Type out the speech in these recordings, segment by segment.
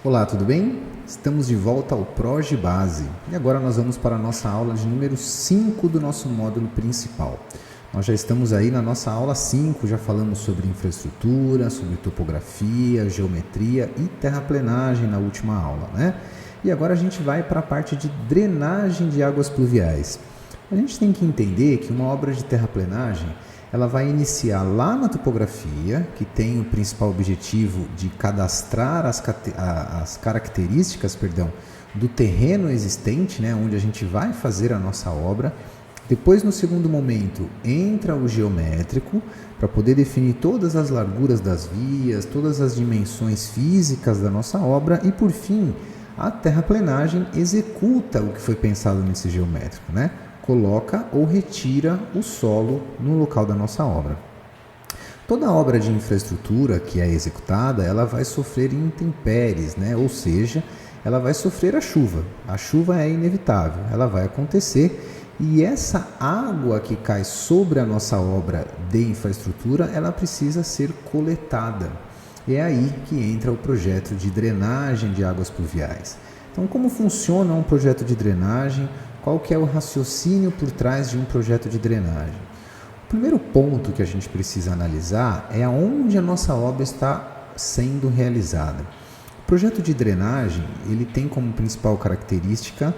Olá, tudo bem? Estamos de volta ao ProGBase e agora nós vamos para a nossa aula de número 5 do nosso módulo principal. Nós já estamos aí na nossa aula 5, já falamos sobre infraestrutura, sobre topografia, geometria e terraplenagem na última aula, né? E agora a gente vai para a parte de drenagem de águas pluviais. A gente tem que entender que uma obra de terraplenagem ela vai iniciar lá na topografia, que tem o principal objetivo de cadastrar as características do terreno existente, né, onde a gente vai fazer a nossa obra. Depois, no segundo momento, entra o geométrico, para poder definir todas as larguras das vias, todas as dimensões físicas da nossa obra. E, por fim, a terraplenagem executa o que foi pensado nesse geométrico, né? Coloca ou retira o solo no local da nossa obra. Toda obra de infraestrutura que é executada, ela vai sofrer intempéries, né? Ou seja, ela vai sofrer a chuva. A chuva é inevitável, ela vai acontecer e essa água que cai sobre a nossa obra de infraestrutura, ela precisa ser coletada. É aí que entra o projeto de drenagem de águas pluviais. Então, como funciona um projeto de drenagem? Qual que é o raciocínio por trás de um projeto de drenagem? O primeiro ponto que a gente precisa analisar é aonde a nossa obra está sendo realizada. O projeto de drenagem ele tem como principal característica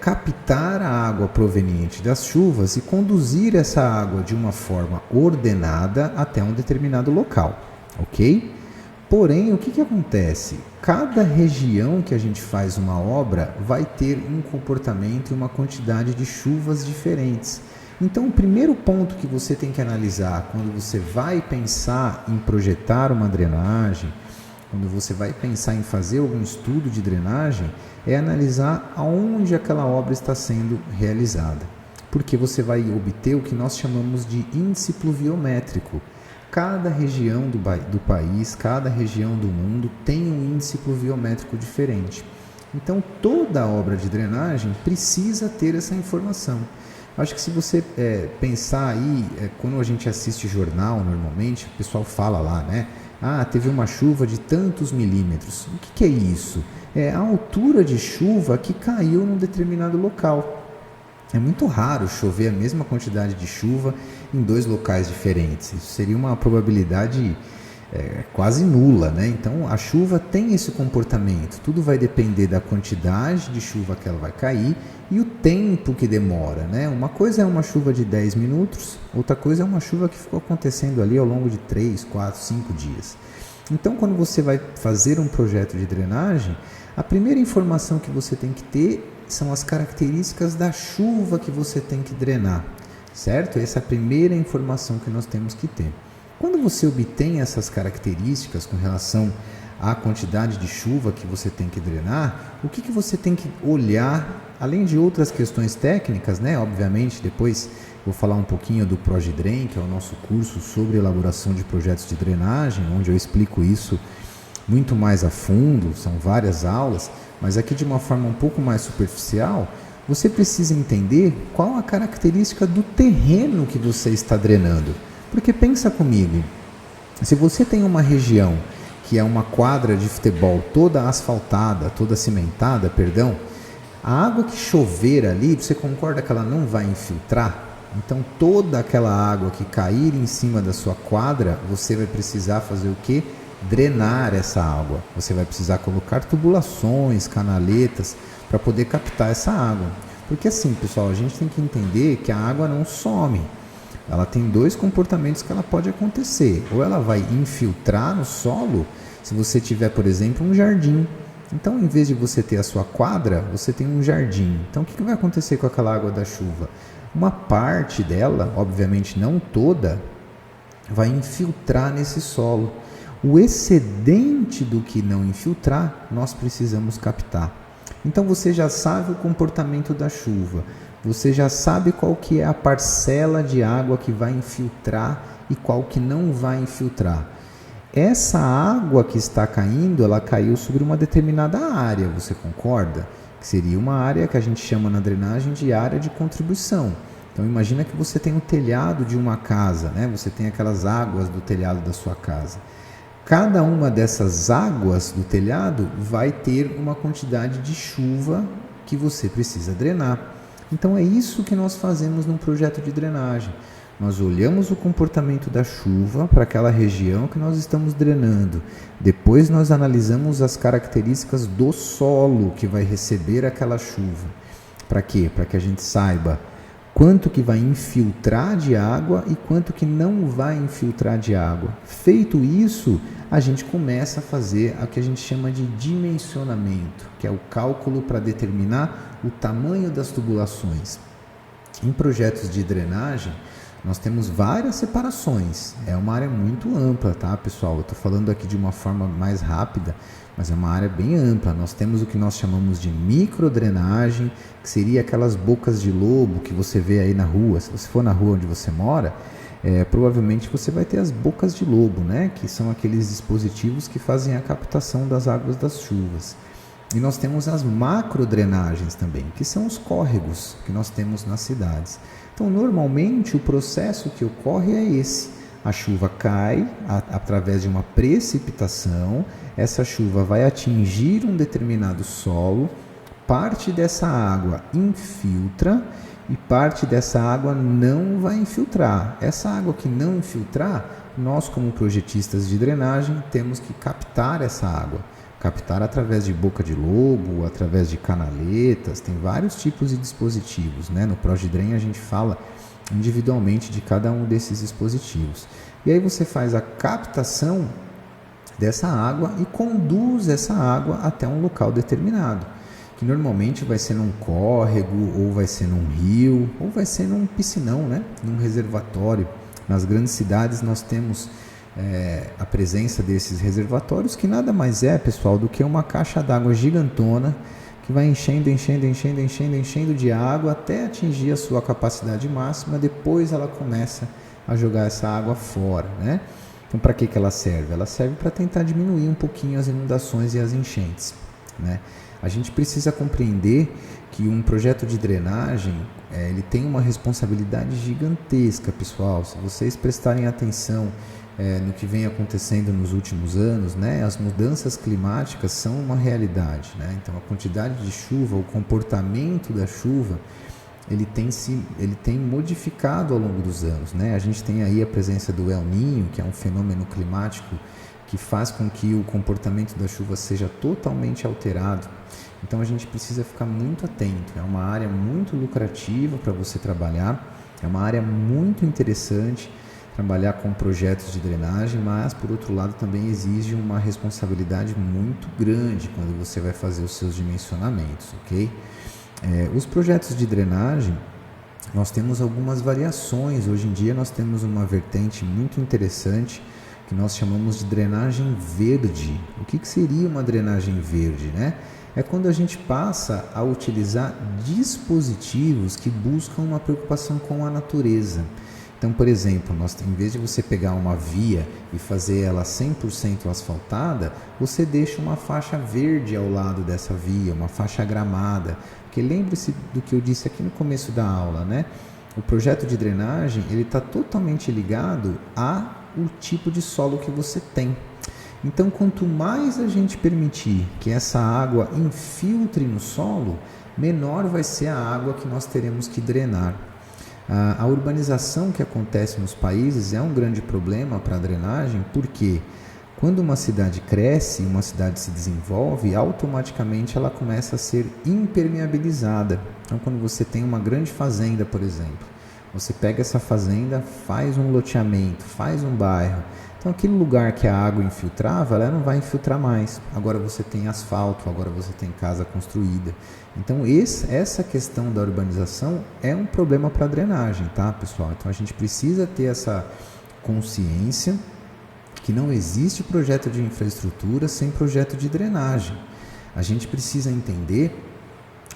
captar a água proveniente das chuvas e conduzir essa água de uma forma ordenada até um determinado local, ok? Porém, o que acontece? Cada região que a gente faz uma obra vai ter um comportamento e uma quantidade de chuvas diferentes. Então, o primeiro ponto que você tem que analisar quando você vai pensar em projetar uma drenagem, quando você vai pensar em fazer algum estudo de drenagem, é analisar aonde aquela obra está sendo realizada. Porque você vai obter o que nós chamamos de índice pluviométrico. Cada região do país, cada região do mundo tem um índice pluviométrico diferente. Então, toda obra de drenagem precisa ter essa informação. Acho que se você pensar aí, quando a gente assiste jornal, normalmente, o pessoal fala lá, né? Ah, teve uma chuva de tantos milímetros. O que é isso? É a altura de chuva que caiu num determinado local. É muito raro chover a mesma quantidade de chuva em dois locais diferentes. Isso seria uma probabilidade quase nula, né? Então, a chuva tem esse comportamento. Tudo vai depender da quantidade de chuva que ela vai cair e o tempo que demora, né? Uma coisa é uma chuva de 10 minutos, outra coisa é uma chuva que ficou acontecendo ali ao longo de 3, 4, 5 dias. Então, quando você vai fazer um projeto de drenagem, a primeira informação que você tem que ter são as características da chuva que você tem que drenar, certo? Essa é a primeira informação que nós temos que ter. Quando você obtém essas características com relação à quantidade de chuva que você tem que drenar, o que você tem que olhar, além de outras questões técnicas, né? Obviamente, depois vou falar um pouquinho do ProGDREN, que é o nosso curso sobre elaboração de projetos de drenagem, onde eu explico isso muito mais a fundo, são várias aulas, mas aqui de uma forma um pouco mais superficial, você precisa entender qual a característica do terreno que você está drenando. Porque pensa comigo, se você tem uma região que é uma quadra de futebol toda asfaltada, toda cimentada, a água que chover ali, você concorda que ela não vai infiltrar? Então toda aquela água que cair em cima da sua quadra, você vai precisar fazer o quê? Drenar essa água. Você vai precisar colocar tubulações, canaletas para poder captar essa água. Porque assim, pessoal, a gente tem que entender que a água não some. Ela tem dois comportamentos que ela pode acontecer. Ou ela vai infiltrar no solo, se você tiver, por exemplo, um jardim. Então, em vez de você ter a sua quadra, você tem um jardim. Então, o que vai acontecer com aquela água da chuva? Uma parte dela, obviamente não toda, vai infiltrar nesse solo. O excedente do que não infiltrar, nós precisamos captar. Então você já sabe o comportamento da chuva, você já sabe qual que é a parcela de água que vai infiltrar e qual que não vai infiltrar. Essa água que está caindo, ela caiu sobre uma determinada área, você concorda? Que seria uma área que a gente chama na drenagem de área de contribuição. Então imagina que você tem o telhado de uma casa, né? Você tem aquelas águas do telhado da sua casa. Cada uma dessas águas do telhado vai ter uma quantidade de chuva que você precisa drenar. Então é isso que nós fazemos num projeto de drenagem. Nós olhamos o comportamento da chuva para aquela região que nós estamos drenando. Depois nós analisamos as características do solo que vai receber aquela chuva. Para quê? Para que a gente saiba quanto que vai infiltrar de água e quanto que não vai infiltrar de água. Feito isso, a gente começa a fazer o que a gente chama de dimensionamento, que é o cálculo para determinar o tamanho das tubulações. Em projetos de drenagem, nós temos várias separações. É uma área muito ampla, tá, pessoal? Eu estou falando aqui de uma forma mais rápida, mas é uma área bem ampla. Nós temos o que nós chamamos de microdrenagem, que seria aquelas bocas de lobo que você vê aí na rua. Se você for na rua onde você mora, provavelmente você vai ter as bocas de lobo, né? Que são aqueles dispositivos que fazem a captação das águas das chuvas. E nós temos as macrodrenagens também, que são os córregos que nós temos nas cidades. Então, normalmente, o processo que ocorre é esse. A chuva cai através de uma precipitação, essa chuva vai atingir um determinado solo, parte dessa água infiltra e parte dessa água não vai infiltrar. Essa água que não infiltrar, nós como projetistas de drenagem temos que captar essa água. Captar através de boca de lobo, através de canaletas, tem vários tipos de dispositivos, né? No ProjeDren a gente fala individualmente de cada um desses dispositivos. E aí você faz a captação dessa água e conduz essa água até um local determinado, que normalmente vai ser num córrego, ou vai ser num rio, ou vai ser num piscinão, né? Num reservatório. Nas grandes cidades nós temos a presença desses reservatórios, que nada mais é, pessoal, do que uma caixa d'água gigantona que vai enchendo de água até atingir a sua capacidade máxima. Depois ela começa a jogar essa água fora, né? Então, para que ela serve? Ela serve para tentar diminuir um pouquinho as inundações e as enchentes, né? A gente precisa compreender que um projeto de drenagem ele tem uma responsabilidade gigantesca, pessoal. Se vocês prestarem atenção no que vem acontecendo nos últimos anos, né, as mudanças climáticas são uma realidade, né? Então, a quantidade de chuva, o comportamento da chuva, ele tem modificado ao longo dos anos, né? A gente tem aí a presença do El Niño, que é um fenômeno climático que faz com que o comportamento da chuva seja totalmente alterado. Então, a gente precisa ficar muito atento. É uma área muito lucrativa para você trabalhar, é uma área muito interessante trabalhar com projetos de drenagem, mas, por outro lado, também exige uma responsabilidade muito grande quando você vai fazer os seus dimensionamentos, ok? Os projetos de drenagem, nós temos algumas variações. Hoje em dia nós temos uma vertente muito interessante que nós chamamos de drenagem verde. O que seria uma drenagem verde, né? É quando a gente passa a utilizar dispositivos que buscam uma preocupação com a natureza. Então, por exemplo, em vez de você pegar uma via e fazer ela 100% asfaltada, você deixa uma faixa verde ao lado dessa via, uma faixa gramada. Porque lembre-se do que eu disse aqui no começo da aula, né? O projeto de drenagem ele está totalmente ligado ao tipo de solo que você tem. Então, quanto mais a gente permitir que essa água infiltre no solo, menor vai ser a água que nós teremos que drenar. A urbanização que acontece nos países é um grande problema para a drenagem, porque quando uma cidade cresce, uma cidade se desenvolve, automaticamente ela começa a ser impermeabilizada. Então, quando você tem uma grande fazenda, por exemplo, você pega essa fazenda, faz um loteamento, faz um bairro. Então, aquele lugar que a água infiltrava, ela não vai infiltrar mais. Agora você tem asfalto, agora você tem casa construída. Então, essa questão da urbanização é um problema para a drenagem, tá, pessoal? Então, a gente precisa ter essa consciência que não existe projeto de infraestrutura sem projeto de drenagem. A gente precisa entender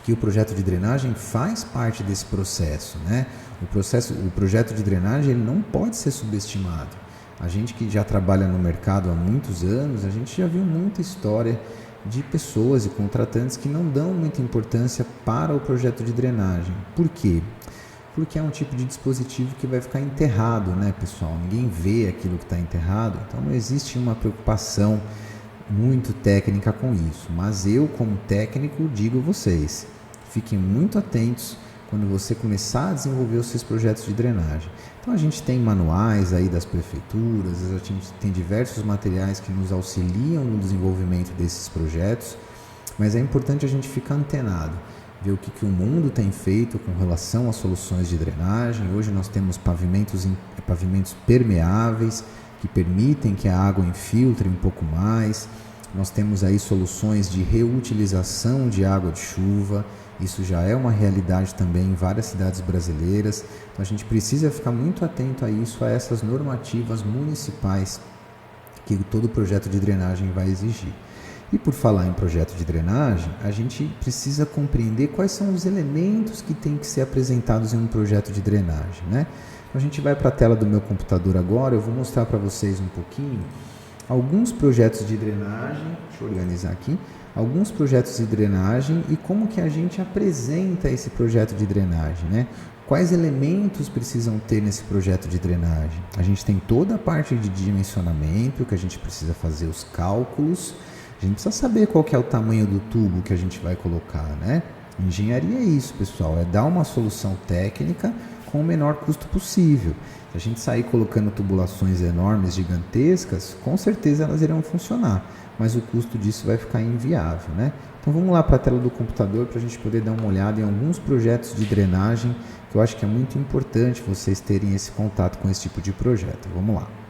que o projeto de drenagem faz parte desse processo, né? O projeto de drenagem ele não pode ser subestimado. A gente que já trabalha no mercado há muitos anos, a gente já viu muita história de pessoas e contratantes que não dão muita importância para o projeto de drenagem. Por quê? porque é um tipo de dispositivo que vai ficar enterrado, né, pessoal? Ninguém vê aquilo que está enterrado, então não existe uma preocupação muito técnica com isso. Mas eu, como técnico, digo a vocês, fiquem muito atentos quando você começar a desenvolver os seus projetos de drenagem. Então a gente tem manuais aí das prefeituras, a gente tem diversos materiais que nos auxiliam no desenvolvimento desses projetos, mas é importante a gente ficar antenado, ver o que o mundo tem feito com relação às soluções de drenagem. Hoje nós temos pavimentos permeáveis que permitem que a água infiltre um pouco mais. Nós temos aí soluções de reutilização de água de chuva. Isso já é uma realidade também em várias cidades brasileiras. Então a gente precisa ficar muito atento a isso, a essas normativas municipais que todo projeto de drenagem vai exigir. E por falar em projeto de drenagem, a gente precisa compreender quais são os elementos que têm que ser apresentados em um projeto de drenagem, né? Então a gente vai para a tela do meu computador agora, eu vou mostrar para vocês um pouquinho alguns projetos de drenagem, deixa eu organizar aqui, alguns projetos de drenagem e como que a gente apresenta esse projeto de drenagem, né? Quais elementos precisam ter nesse projeto de drenagem? A gente tem toda a parte de dimensionamento, que a gente precisa fazer os cálculos. A gente precisa saber qual que é o tamanho do tubo que a gente vai colocar, né? Engenharia é isso, pessoal, é dar uma solução técnica com o menor custo possível. Se a gente sair colocando tubulações enormes, gigantescas, com certeza elas irão funcionar, mas o custo disso vai ficar inviável, né? Então vamos lá para a tela do computador para a gente poder dar uma olhada em alguns projetos de drenagem que eu acho que é muito importante vocês terem esse contato com esse tipo de projeto. Vamos lá.